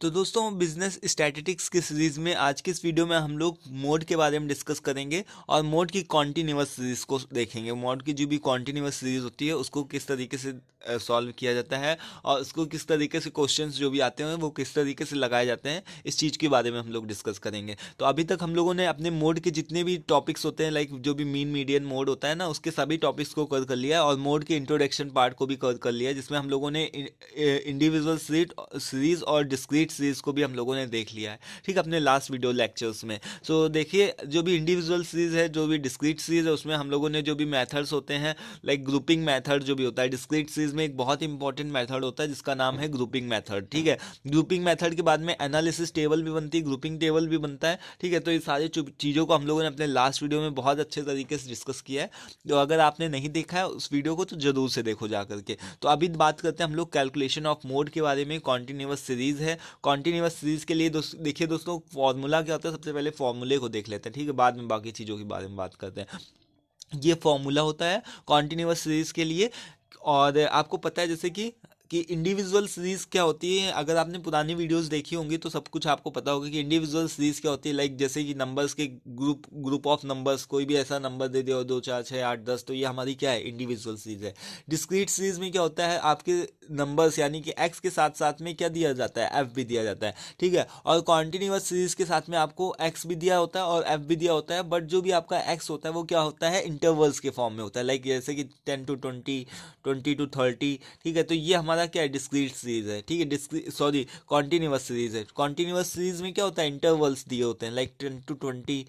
तो दोस्तों business statistics की सीरीज में आज की इस वीडियो में हम लोग मोड के बारे में डिस्कस करेंगे और मोड की कॉन्टिन्यूअस सीरीज को देखेंगे। मोड की जो भी कॉन्टिन्यूअस सीरीज होती है उसको किस तरीके से सॉल्व किया जाता है और उसको किस तरीके से क्वेश्चंस जो भी आते हैं वो किस तरीके से लगाए जाते हैं, इस चीज़ के बारे में हम लोग डिस्कस करेंगे। तो अभी तक हम लोगों ने अपने मोड के जितने भी टॉपिक्स होते हैं, लाइक जो भी मीन मीडियन मोड होता है ना, उसके सभी टॉपिक्स को कवर कर लिया है और मोड के इंट्रोडक्शन पार्ट को भी कवर कर लिया है, जिसमें हम लोगों ने इंडिविजुअल सीरीज और डिस्क्रीट सीरीज को भी हम लोगों ने देख लिया है, ठीक है, अपने लास्ट वीडियो लेक्चर्स में। सो देखिए, जो भी इंडिविजुअल सीरीज है, जो भी डिस्क्रीट सीरीज है, उसमें हम लोगों ने जो भी मेथड्स होते हैं, लाइक ग्रुपिंग मेथड जो भी होता है डिस्क्रीट सीरीज में, एक बहुत इंपॉर्टेंट मेथड होता है जिसका नाम है ग्रुपिंग मेथड, ठीक है। ग्रुपिंग मेथड के बाद में एनालिसिस टेबल भी बनती है, ग्रुपिंग टेबल भी बनता है, ठीक है। तो ये सारी चीज़ों को हम लोगों ने अपने लास्ट वीडियो में बहुत अच्छे तरीके से डिस्कस किया है। तो अगर आपने नहीं देखा है उस वीडियो को तो जरूर से देखो जा करके। तो अभी बात करते हैं हम लोग कैलकुलेशन ऑफ मोड के बारे में। कॉन्टिन्यूअस सीरीज है, कॉन्टिन्यूअस सीरीज के लिए देखिए दोस्तों, फॉर्मूला क्या होता है, सबसे पहले फॉर्मूले को देख लेते हैं, ठीक है, बाद में बाकी चीज़ों के बारे में बात करते हैं। ये फॉर्मूला होता है कॉन्टिन्यूअस सीरीज के लिए। और आपको पता है जैसे कि इंडिविजुअल सीरीज क्या होती है, अगर आपने पुरानी वीडियोस देखी होंगी तो सब कुछ आपको पता होगा कि इंडिविजुअल सीरीज क्या होती है। लाइक जैसे कि नंबर्स के ग्रुप ऑफ नंबर्स, कोई भी ऐसा नंबर दे दिया, 2 4 6 8 10, तो ये हमारी क्या है, इंडिविजुअल सीरीज है। डिस्क्रीट सीरीज में क्या होता है, आपके नंबर्स यानी कि एक्स के साथ साथ में क्या दिया जाता है, एफ भी दिया जाता है, ठीक है। और कॉन्टिन्यूअस सीरीज के साथ में आपको एक्स भी दिया होता है और एफ भी दिया होता है, बट जो भी आपका एक्स होता है वो क्या होता है, इंटरवल्स के फॉर्म में होता है, लाइक जैसे कि 10 to 20, 20 to 30, ठीक है। तो ये हमारा क्या है, डिस्क्रीट सीरीज है, ठीक है। सॉरी, कॉन्टिन्यूअस सीरीज है। कॉन्टिन्यूअस सीरीज में क्या होता है, इंटरवल्स दिए होते हैं, लाइक 10 to 20,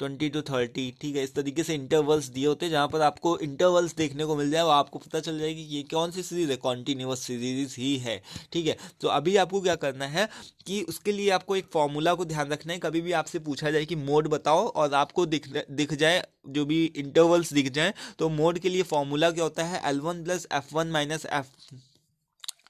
20 to 30, ठीक है। इस तरीके से इंटरवल्स दिए होते हैं, जहाँ पर आपको इंटरवल्स देखने को मिल जाए वो आपको पता चल जाएगी कि ये कौन सी सीरीज है, कॉन्टिन्यूअस सीरीज ही है, ठीक है। तो अभी आपको क्या करना है कि उसके लिए आपको एक फॉर्मूला को ध्यान रखना है। कभी भी आपसे पूछा जाए कि मोड बताओ और आपको दिख जाए, जो भी इंटरवल्स दिख जाए, तो मोड के लिए फॉर्मूला क्या होता है, L1 plus F1 minus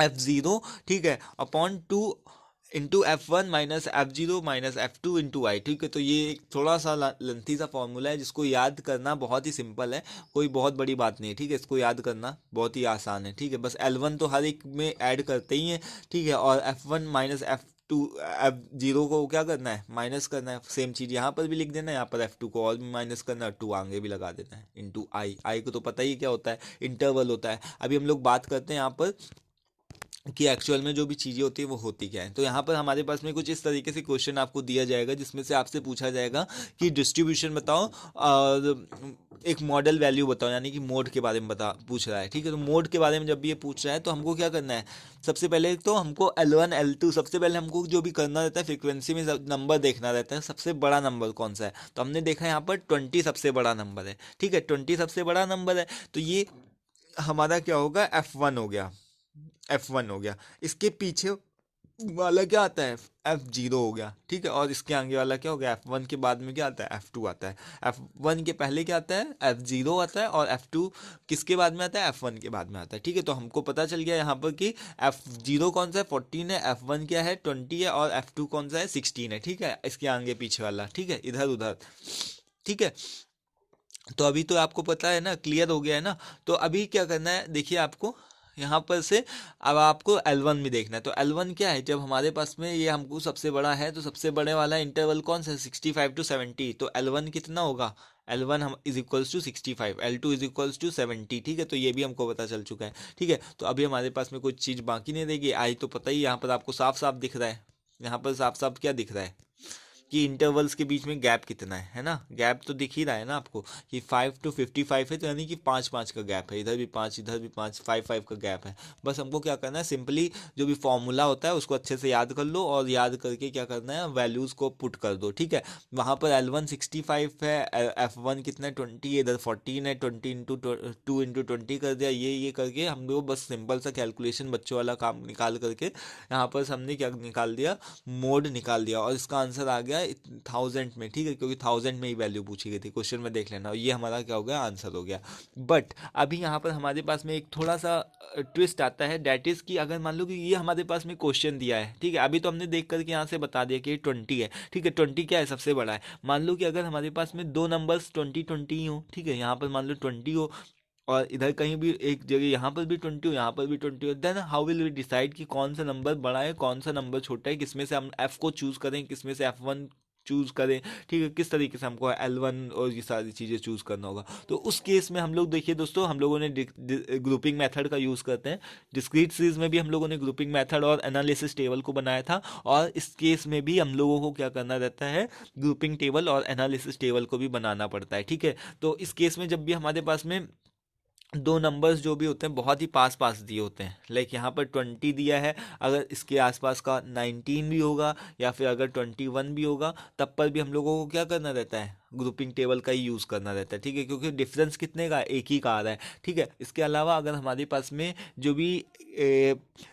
F0, ठीक है, upon 2 into F1 minus F0 minus F2 into I, ठीक है। तो ये एक थोड़ा सा लेंथी सा फॉर्मूला है जिसको याद करना बहुत ही सिंपल है, कोई बहुत बड़ी बात नहीं है, ठीक है। इसको याद करना बहुत ही आसान है, ठीक है। बस L1 तो हर एक में ऐड करते ही हैं, ठीक है, और F1 माइनस F2, F0 को क्या करना है, माइनस करना है। सेम चीज़ यहाँ पर भी लिख देना है, यहाँ पर F2 को और भी माइनस करना है, 2 आगे भी लगा देना है, इंटू आई। आई को तो पता ही क्या होता है, इंटरवल होता है। अभी हम लोग बात करते हैं यहाँ पर कि एक्चुअल में जो भी चीज़ें होती है वो होती क्या है। तो यहाँ पर हमारे पास में कुछ इस तरीके से क्वेश्चन आपको दिया जाएगा, जिसमें से आपसे पूछा जाएगा कि डिस्ट्रीब्यूशन बताओ और एक मॉडल वैल्यू बताओ, यानी कि मोड के बारे में पूछ रहा है, ठीक है। तो मोड के बारे में जब भी ये पूछ रहा है तो हमको क्या करना है, सबसे पहले तो हमको L1 L2, सबसे पहले हमको जो भी करना रहता है फ्रीक्वेंसी में नंबर देखना रहता है, सबसे बड़ा नंबर कौन सा है। तो हमने देखा यहाँ पर 20 सबसे बड़ा नंबर है, ठीक है, 20 सबसे बड़ा नंबर है। तो ये हमारा क्या होगा, F1 हो गया, F1 हो गया। इसके पीछे वाला क्या आता है, F0 हो गया, ठीक है। और इसके आगे वाला क्या हो गया, F1 के बाद में क्या आता है, F2 आता है। F1 के पहले क्या आता है, F0 आता है, और F2 किसके बाद में आता है, F1 के बाद में आता है, ठीक है। तो हमको पता चल गया यहाँ पर कि F0 कौन सा है, 14 है, F1 क्या है, 20 है, और F2 कौन सा है, 16 है, ठीक है। इसके आगे पीछे वाला, ठीक है, इधर उधर, ठीक है। तो अभी तो आपको पता है ना, क्लियर हो गया है ना। तो अभी क्या करना है, देखिए आपको यहाँ पर से अब आपको L1 भी देखना है। तो L1 क्या है, जब हमारे पास में ये हमको सबसे बड़ा है, तो सबसे बड़े वाला इंटरवल कौन सा है, 65 to 70। तो L1 कितना होगा, L1 हम is equals to 65, L2 is equals to 70, ठीक है। तो ये भी हमको पता चल चुका है, ठीक है। तो अभी हमारे पास में कोई चीज़ बाकी नहीं रहेगी। आई तो पता ही, यहाँ पर आपको साफ साफ दिख रहा है, यहाँ पर साफ साफ क्या दिख रहा है कि इंटरवल्स के बीच में गैप कितना है ना। गैप तो दिख ही रहा है ना आपको कि 5 to 55 है, तो यानी कि 5 5 का गैप है, इधर भी 5 इधर भी 5, 5 5 का गैप है। बस हमको क्या करना है, सिंपली जो भी फॉर्मूला होता है उसको अच्छे से याद कर लो, और याद करके क्या करना है, वैल्यूज़ को पुट कर दो, ठीक है। वहाँ पर L1 65 है, F1 कितना है, 20 है, इधर 14 है, 20 इंटू 2 इंटू 20 कर दिया, ये करके हम लोग बस सिंपल सा कैलकुलेशन बच्चों वाला काम निकाल करके यहाँ पर हमने क्या निकाल दिया, मोड निकाल दिया, और इसका आंसर आ गया 1000 में, ठीक है, क्योंकि 1000 में ही वैल्यू पूछी गई थी, क्वेश्चन में देख लेना। ये हमारा क्या हो गया, आंसर हो गया। बट अभी यहाँ पर हमारे पास में एक थोड़ा सा ट्विस्ट आता है, डैट इज़ कि अगर मान लो कि ये हमारे पास में क्वेश्चन दिया है, ठीक है, अभी तो हमने देख करके यहाँ से बता दिया कि ये 20 है, ठीक है, 20 क्या है, सबसे बड़ा है। मान लो कि अगर हमारे पास में दो नंबर्स 20 20 ही हो, ठीक है, यहाँ पर मान लो 20 हो और इधर कहीं भी एक जगह यहाँ पर भी 20 हो, यहाँ पर भी 20 हो, then how will we decide कि कौन सा नंबर बड़ा है कौन सा नंबर छोटा है, किसमें से हम एफ को चूज करें, किसमें से F1 चूज करें, ठीक है, किस तरीके से हमको L1 और ये सारी चीज़ें चूज करना होगा। तो उस केस में हम लोग देखिए दोस्तों, हम लोगों ने ग्रुपिंग मेथड का यूज़ करते हैं। डिस्क्रीट सीरीज में भी हम लोगों ने ग्रुपिंग मेथड और एनालिसिस टेबल को बनाया था, और इस केस में भी हम लोगों को क्या करना रहता है, ग्रुपिंग टेबल और एनालिसिस टेबल को भी बनाना पड़ता है, ठीक है। तो इस केस में जब भी हमारे पास में दो नंबर्स जो भी होते हैं बहुत ही पास पास दिए होते हैं, लाइक यहाँ पर 20 दिया है, अगर इसके आसपास का 19 भी होगा या फिर अगर 21 भी होगा, तब पर भी हम लोगों को क्या करना रहता है, ग्रुपिंग टेबल का ही यूज़ करना रहता है, ठीक है, क्योंकि डिफरेंस कितने का, एक ही का आ रहा है, ठीक है। इसके अलावा अगर हमारे पास में जो भी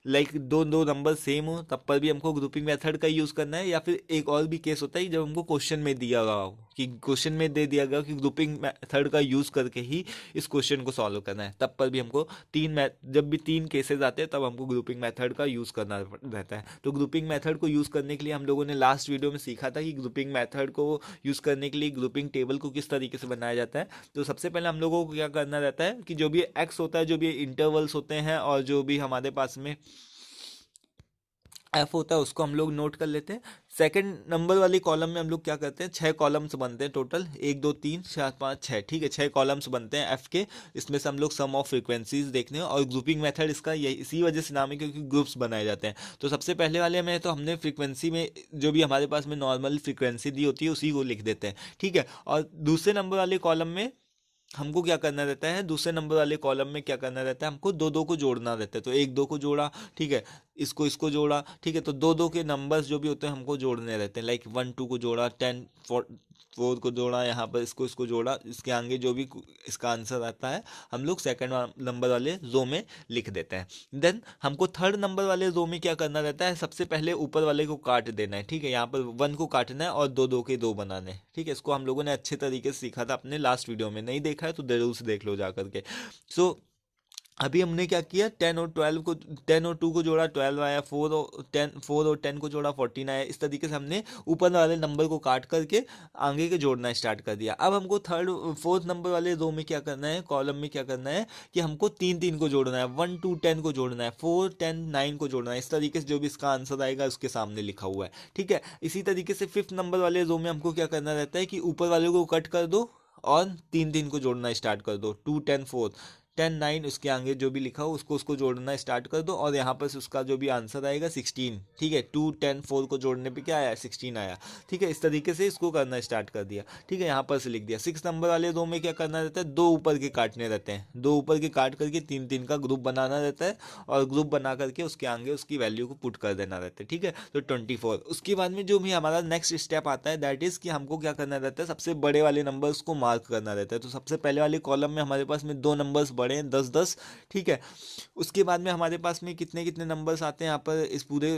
लाइक दो दो नंबर सेम हो, तब पर भी हमको ग्रुपिंग मेथड का यूज़ करना है। या फिर एक और भी केस होता है जब हमको क्वेश्चन में दिया गया हो, कि क्वेश्चन में दे दिया गया कि ग्रुपिंग मेथड का यूज़ करके ही इस क्वेश्चन को सॉल्व करना है, तब पर भी हमको जब भी तीन केसेस आते हैं तब हमको ग्रुपिंग मेथड का यूज़ करना रहता है। तो ग्रुपिंग मेथड को यूज़ करने के लिए हम लोगों ने लास्ट वीडियो में सीखा था कि ग्रुपिंग मेथड को यूज़ करने के लिए ग्रुपिंग टेबल को किस तरीके से बनाया जाता है। तो सबसे पहले हम लोगों को क्या करना रहता है कि जो भी एक्स होता है, जो भी इंटरवल्स होते हैं, और जो भी हमारे पास में एफ होता है, उसको हम लोग नोट कर लेते हैं। सेकंड नंबर वाली कॉलम में हम लोग क्या करते हैं, 6 कॉलम्स बनते हैं टोटल, 1 2 3 4 5 6, ठीक है, 6 कॉलम्स बनते हैं एफ के। इसमें से हम लोग सम ऑफ फ्रीक्वेंसीज देखने हैं, और ग्रुपिंग मेथड इसका यही इसी वजह से नाम है क्योंकि ग्रुप्स बनाए जाते हैं। तो सबसे पहले वाले में तो हमने फ्रीक्वेंसी में जो भी हमारे पास में नॉर्मल फ्रीक्वेंसी दी होती है उसी को लिख देते हैं, ठीक है। और दूसरे नंबर वाले कॉलम में हमको क्या करना रहता है, दूसरे नंबर वाले कॉलम में क्या करना रहता है, हमको दो दो को जोड़ना रहता है। तो एक दो को जोड़ा, ठीक है, इसको इसको जोड़ा, ठीक है, तो दो दो के नंबर्स जो भी होते हैं हमको जोड़ने रहते हैं, लाइक 1 2 को जोड़ा, 10 4 को जोड़ा, यहाँ पर इसको इसको जोड़ा, इसके आगे जो भी इसका आंसर आता है हम लोग सेकंड नंबर वाले रो में लिख देते हैं। देन हमको थर्ड नंबर वाले रो में क्या करना रहता है, सबसे पहले ऊपर वाले को काट देना है, ठीक है, यहाँ पर 1 को काटना है और दो दो के दो बनाने हैं, ठीक है। इसको हम लोगों ने अच्छे तरीके से सीखा था अपने लास्ट वीडियो में, नहीं देखा है तो जरूर से देख लो जा करके। सो अभी हमने क्या किया, 10 और 2 को जोड़ा, 12 आया, 4 और 10 को जोड़ा, 14 आया। इस तरीके से हमने ऊपर वाले नंबर को काट करके आगे के जोड़ना स्टार्ट कर दिया। अब हमको फोर्थ नंबर वाले रो में क्या करना है, कॉलम में क्या करना है कि हमको 3 3 को जोड़ना है, 1 2 10 को जोड़ना है, 4 10 9 को जोड़ना है। इस तरीके से जो भी इसका आंसर आएगा उसके सामने लिखा हुआ है, ठीक है। इसी तरीके से फिफ्थ नंबर वाले रो में हमको क्या करना रहता है कि ऊपर वाले को कट कर दो और 3 3 को जोड़ना स्टार्ट कर दो, 2 10 4 10 9, उसके आगे जो भी लिखा हो उसको उसको जोड़ना स्टार्ट कर दो, और यहाँ पर से उसका जो भी आंसर आएगा 16, ठीक है, 2 10 4 को जोड़ने पे क्या आया, 16 आया, ठीक है। इस तरीके से इसको करना स्टार्ट कर दिया, ठीक है, यहाँ पर से लिख दिया। 6 नंबर वाले दो में क्या करना रहता है, दो ऊपर के काटने रहते हैं, दो ऊपर के काट करके 3 3 का ग्रुप बनाना रहता है, और ग्रुप बना करके उसके आगे उसकी वैल्यू को पुट कर देना रहता है, ठीक है। तो 24। उसके बाद में जो भी हमारा नेक्स्ट स्टेप आता है दैट इज कि हमको क्या करना रहता है, सबसे बड़े वाले नंबर्स को मार्क करना रहता है। तो सबसे पहले वाले कॉलम में हमारे पास में दो नंबर्स बड़े हैं, 10 10, ठीक है। उसके बाद में हमारे पास में कितने कितने नंबर्स आते हैं यहाँ पर इस पूरे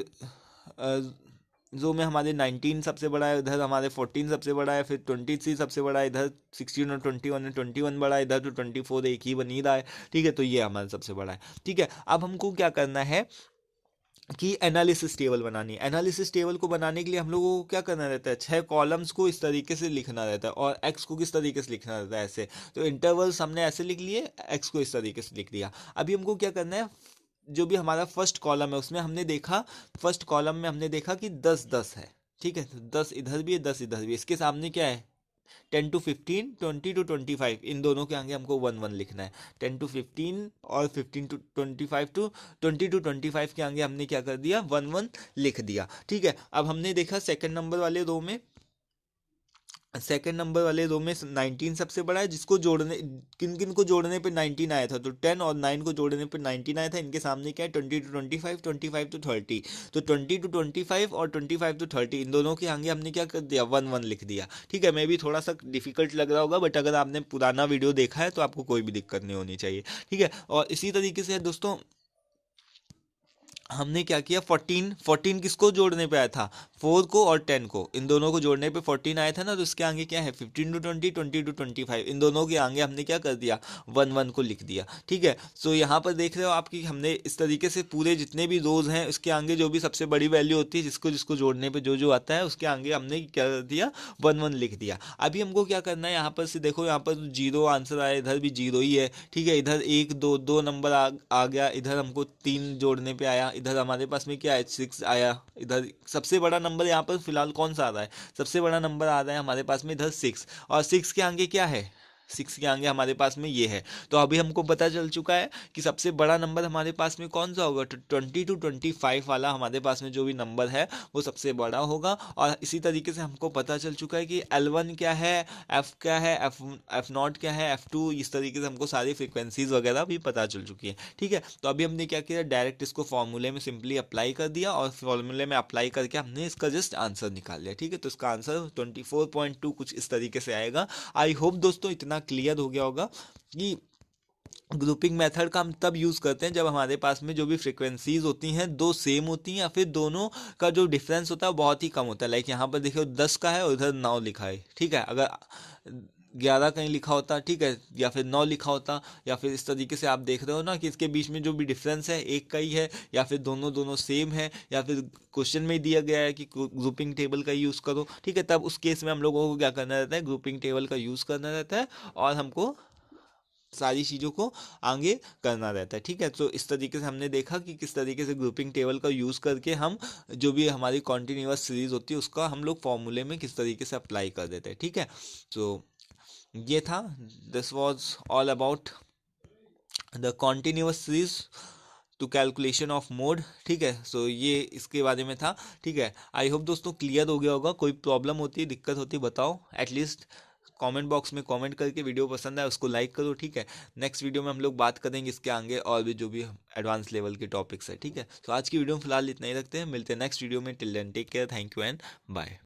जो में हमारे 19 सबसे बड़ा है, इधर हमारे 14 सबसे बड़ा है, फिर 23 सबसे बड़ा है, इधर 16 और 21 है, 21 बड़ा है, इधर तो 24 एक ही बन ही रहा है, ठीक है। तो ये हमारा सबसे बड़ा है, ठीक है। अब हमको क्या करना है कि एनालिसिस टेबल बनानी है। एनालिसिस टेबल को बनाने के लिए हम लोगों को क्या करना रहता है, 6 कॉलम्स को इस तरीके से लिखना रहता है, और एक्स को किस तरीके से लिखना रहता है, ऐसे। तो इंटरवल्स हमने ऐसे लिख लिए, एक्स को इस तरीके से लिख दिया। अभी हमको क्या करना है, जो भी हमारा फर्स्ट कॉलम है उसमें हमने देखा, फर्स्ट कॉलम में हमने देखा कि 10 10 है, ठीक है, तो 10 इधर भी है, 10 इधर भी है। इसके सामने क्या है, 10 to 15, 20 to 25, इन दोनों के आगे हमको 1 1 लिखना है। 10 to 15 और 15 to 25 टू 20 to 25 के आगे हमने क्या कर दिया, 1 1 लिख दिया, ठीक है। अब हमने देखा सेकंड नंबर वाले रो में, सेकंड नंबर वाले रो में 19 सबसे बड़ा है, जिसको जोड़ने, किन किन को जोड़ने पे 19 आया था, तो 10 और 9 को जोड़ने पे 19 आया था। इनके सामने क्या है, 20 to 25, 25 to 30। तो 20 to 25 और 25 to 30 इन दोनों के आगे हमने क्या कर दिया, 1 1 लिख दिया, ठीक है। मे भी थोड़ा सा डिफिकल्ट लग रहा होगा, बट अगर आपने पुराना वीडियो देखा है तो आपको कोई भी दिक्कत नहीं होनी चाहिए, ठीक है। और इसी तरीके से दोस्तों हमने क्या किया, 14 किसको जोड़ने पे आया था, 4 को और 10 को, इन दोनों को जोड़ने पे 14 आया था ना, तो इसके आगे क्या है 15 टू 20, 20 टू 25, इन दोनों के आगे हमने क्या कर दिया, 1 1 को लिख दिया। ठीक है, सो यहाँ पर देख रहे हो आपकी, हमने इस तरीके से पूरे जितने भी रोज हैं उसके आगे जो भी सबसे बड़ी वैल्यू होती है, जिसको जिसको जोड़ने पे जो जो आता है उसके आगे हमने क्या कर दिया, 1 1 लिख दिया। अभी हमको क्या करना है, यहाँ पर से देखो, यहाँ पर जीरो आंसर आया, इधर भी जीरो ही है। ठीक है, इधर एक दो दो नंबर आ गया, इधर हमको 3 जोड़ने पे आया, इधर हमारे पास में क्या है 6 आया। इधर सबसे बड़ा नंबर यहाँ पर फिलहाल कौन सा आ रहा है, सबसे बड़ा नंबर आ रहा है हमारे पास में इधर 6, और 6 के आगे क्या है, 6 के आगे हमारे पास में ये है। तो अभी हमको पता चल चुका है कि सबसे बड़ा नंबर हमारे पास में कौन सा होगा, तो 20 टू 25 वाला हमारे पास में जो भी नंबर है वो सबसे बड़ा होगा। और इसी तरीके से हमको पता चल चुका है कि L1 क्या है, एफ क्या है, एफ नॉट क्या है, F2, इस तरीके से हमको सारी फ्रिक्वेंसीज वगैरह भी पता चल चुकी है। ठीक है, तो अभी हमने क्या किया, डायरेक्ट इसको फॉर्मूले में सिंपली अप्लाई कर दिया, और फॉर्मूले में अप्लाई करके हमने इसका जस्ट आंसर निकाल लिया। ठीक है, तो इसका आंसर 24.2 कुछ इस तरीके से आएगा। आई होप दोस्तों इतना क्लियर हो गया होगा कि ग्रुपिंग मेथड का हम तब यूज़ करते हैं जब हमारे पास में जो भी फ्रिक्वेंसीज होती हैं दो सेम होती हैं, या फिर दोनों का जो डिफरेंस होता है वो बहुत ही कम होता है। लाइक यहाँ पर देखिए 10 का है और इधर 9 लिखा है। ठीक है, अगर 11 कहीं लिखा होता, ठीक है, या फिर 9 लिखा होता, या फिर इस तरीके से आप देख रहे हो ना कि इसके बीच में जो भी डिफरेंस है एक का ही है, या फिर दोनों दोनों सेम है, या फिर क्वेश्चन में दिया गया है कि ग्रुपिंग टेबल का यूज़ करो। ठीक है, तब उस केस में हम लोगों को क्या करना रहता है, ग्रुपिंग टेबल का यूज़ करना रहता है, और हमको सारी चीज़ों को आगे करना रहता है। ठीक है, तो इस तरीके से हमने देखा कि किस तरीके से ग्रुपिंग टेबल का यूज़ करके हम जो भी हमारी कॉन्टिन्यूअस सीरीज होती है उसका हम लोग फॉर्मूले में किस तरीके से अप्लाई कर देते हैं। ठीक है, तो ये था, this was all about the continuous series to calculation of mode. ठीक है, सो ये इसके बारे में था। ठीक है, आई होप दोस्तों क्लियर हो गया होगा। कोई प्रॉब्लम होती है, दिक्कत होती है, बताओ एटलीस्ट कमेंट बॉक्स में कमेंट करके। वीडियो पसंद है उसको लाइक करो। ठीक है, नेक्स्ट वीडियो में हम लोग बात करेंगे इसके आगे और भी जो भी एडवांस लेवल के टॉपिक्स है। ठीक है, तो आज की वीडियो में फिलहाल इतना ही रखते हैं, मिलते हैं नेक्स्ट वीडियो में। Till then take care, thank you and bye.